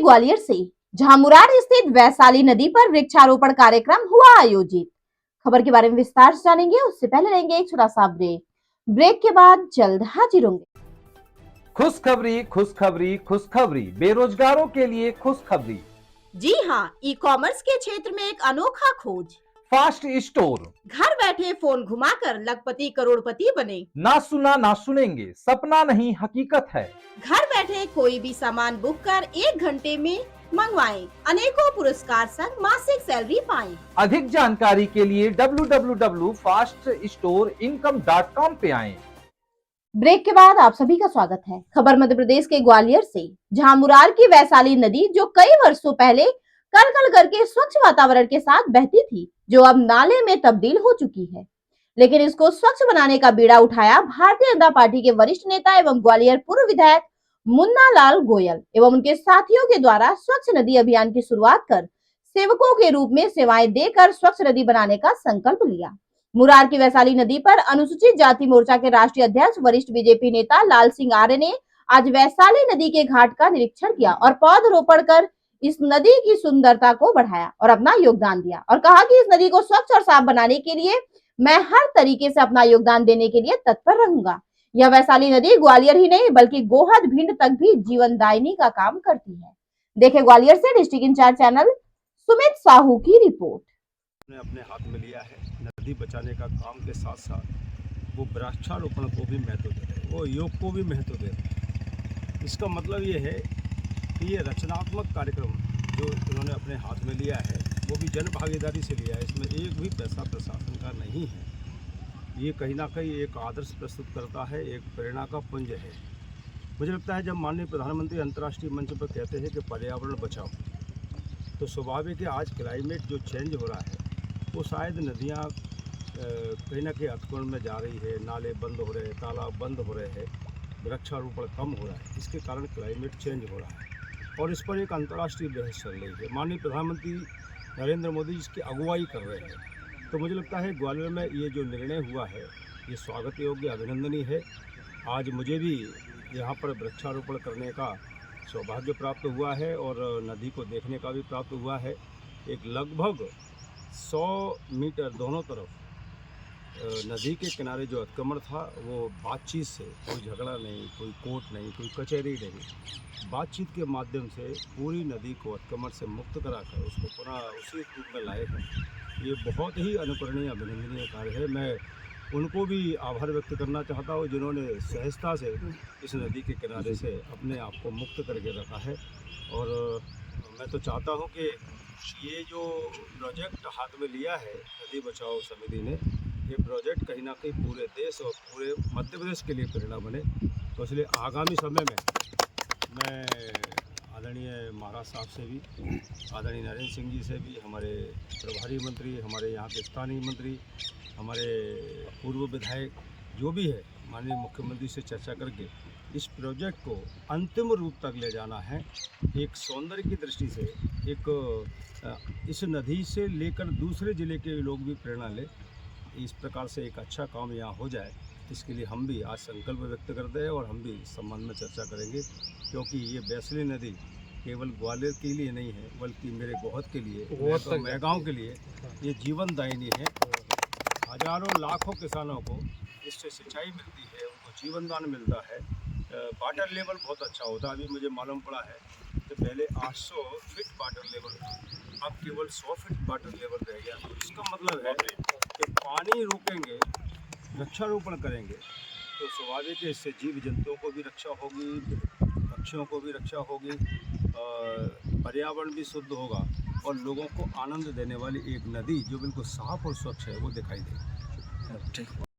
ग्वालियर से, जहां मुरार स्थित वैशाली नदी पर वृक्षारोपण कार्यक्रम हुआ आयोजित। खबर के बारे में विस्तार से जानेंगे, उससे पहले लेंगे एक छोटा सा ब्रेक के बाद जल्द हाजिर होंगे। खुशखबरी खुशखबरी खुशखबरी, बेरोजगारों के लिए खुशखबरी। जी हाँ, ई कॉमर्स के क्षेत्र में एक अनोखा खोज। Fast store. घर बैठे फोन घुमाकर लखपति करोड़पति बने। ना सुना ना सुनेंगे, सपना नहीं हकीकत है। घर बैठे कोई भी सामान बुक कर 1 घंटे में मंगवाएं। अनेकों पुरस्कार संग मासिक सैलरी पाएं। अधिक जानकारी के लिए www.faststoreincome.com पे आएं। ब्रेक के बाद आप सभी का स्वागत है। खबर मध्य प्रदेश के ग्वालियर से, जहां मुरार की वैशाली नदी जो कई वर्षों पहले कल करके स्वच्छ वातावरण के साथ बहती थी, जो अब नाले में तब्दील हो चुकी है, लेकिन इसको स्वच्छ बनाने का बीड़ा उठाया भारतीय जनता पार्टी के वरिष्ठ नेता एवं ग्वालियर पूर्व विधायक मुन्ना लाल गोयल एवं उनके साथियों के द्वारा स्वच्छ नदी अभियान की शुरुआत कर सेवकों के रूप में सेवाएं देकर स्वच्छ नदी बनाने का संकल्प लिया। मुरार की वैशाली नदी पर अनुसूचित जाति मोर्चा के राष्ट्रीय अध्यक्ष वरिष्ठ बीजेपी नेता लाल सिंह आर्य ने आज वैशाली नदी के घाट का निरीक्षण किया और पौधरोपण कर इस नदी की सुंदरता को बढ़ाया और अपना योगदान दिया और कहा कि इस नदी को स्वच्छ और साफ बनाने के लिए मैं हर तरीके से अपना योगदान देने के लिए तत्पर रहूंगा। यह वैशाली नदी ग्वालियर ही नहीं बल्कि गोहद भिंड तक भी जीवनदायिनी का काम करती है। देखे ग्वालियर से district incharge channel Sumit Sahu की रिपोर्ट। ने अपने हाथ में लिया है नदी बचाने का काम के साथ साथ वो वृक्षारोपण को भी महत्व दे रहे, वो योग को भी महत्व दे रहे। इसका मतलब ये है कि ये रचनात्मक कार्यक्रम जो इन्होंने अपने हाथ में लिया है वो भी जन भागीदारी से लिया है। इसमें एक भी पैसा प्रशासन का नहीं है। ये कहीं ना कहीं एक आदर्श प्रस्तुत करता है, एक प्रेरणा का पुंज है। मुझे लगता है जब माननीय प्रधानमंत्री अंतर्राष्ट्रीय मंच पर कहते हैं कि पर्यावरण बचाओ, तो स्वाभाविक है आज क्लाइमेट जो चेंज हो रहा है वो शायद नदियाँ कहीं ना कहीं अधकोण में जा रही है, नाले बंद हो रहे हैं, तालाब बंद हो रहे हैं, वृक्षारोपण कम हो रहा है। इसके कारण क्लाइमेट चेंज हो रहा है और इस पर एक अंतर्राष्ट्रीय बहस चल रही है। माननीय प्रधानमंत्री नरेंद्र मोदी इसकी अगुवाई कर रहे हैं। तो मुझे लगता है ग्वालियर में ये जो निर्णय हुआ है ये स्वागत योग्य, अभिनंदनीय है। आज मुझे भी यहाँ पर वृक्षारोपण करने का सौभाग्य प्राप्त हुआ है और नदी को देखने का भी प्राप्त हुआ है। एक लगभग 100 मीटर दोनों तरफ नदी के किनारे जो अतिक्रमण था वो बातचीत से, कोई झगड़ा नहीं, कोई कोर्ट नहीं, कोई कचहरी नहीं, बातचीत के माध्यम से पूरी नदी को अतिक्रमण से मुक्त कराकर उसको पुनः उसी रूप में लाए हैं। ये बहुत ही अनुकरणीय, अभिनंदनीय कार्य है। मैं उनको भी आभार व्यक्त करना चाहता हूँ जिन्होंने सहजता से इस नदी के किनारे से अपने आप को मुक्त करके रखा है। और मैं तो चाहता हूँ कि ये जो प्रोजेक्ट हाथ में लिया है नदी बचाओ समिति ने, ये प्रोजेक्ट कहीं ना कहीं पूरे देश और पूरे मध्य प्रदेश के लिए प्रेरणा बने। तो इसलिए आगामी समय में मैं आदरणीय महाराज साहब से भी, आदरणीय नरेंद्र सिंह जी से भी, हमारे प्रभारी मंत्री, हमारे यहाँ के स्थानीय मंत्री, हमारे पूर्व विधायक जो भी है, माननीय मुख्यमंत्री से चर्चा करके इस प्रोजेक्ट को अंतिम रूप तक ले जाना है। एक सौंदर्य की दृष्टि से एक इस नदी से लेकर दूसरे ज़िले के लोग भी प्रेरणा लें। इस प्रकार से एक अच्छा काम यहाँ हो जाए, इसके लिए हम भी आज संकल्प व्यक्त करते हैं और हम भी इस संबंध में चर्चा करेंगे, क्योंकि ये वैशाली नदी केवल ग्वालियर के लिए नहीं है बल्कि मेरे गोहद के लिए, मैगांव के लिए ये जीवनदायिनी है। हजारों लाखों किसानों को इससे सिंचाई मिलती है, उनको जीवनदान मिलता है। वाटर लेवल बहुत अच्छा होता है। अभी मुझे मालूम पड़ा है कि पहले 800 फीट वाटर लेवल था, अब केवल 100 फीट वाटर लेवल रह गया। तो इसका मतलब है कि पानी रोकेंगे, वृक्षारोपण करेंगे तो स्वाभाविक है इससे जीव जंतुओं को भी रक्षा होगी, पक्षियों को भी रक्षा होगी, पर्यावरण भी शुद्ध होगा और लोगों को आनंद देने वाली एक नदी जो बिल्कुल साफ और स्वच्छ है वो दिखाई देगी।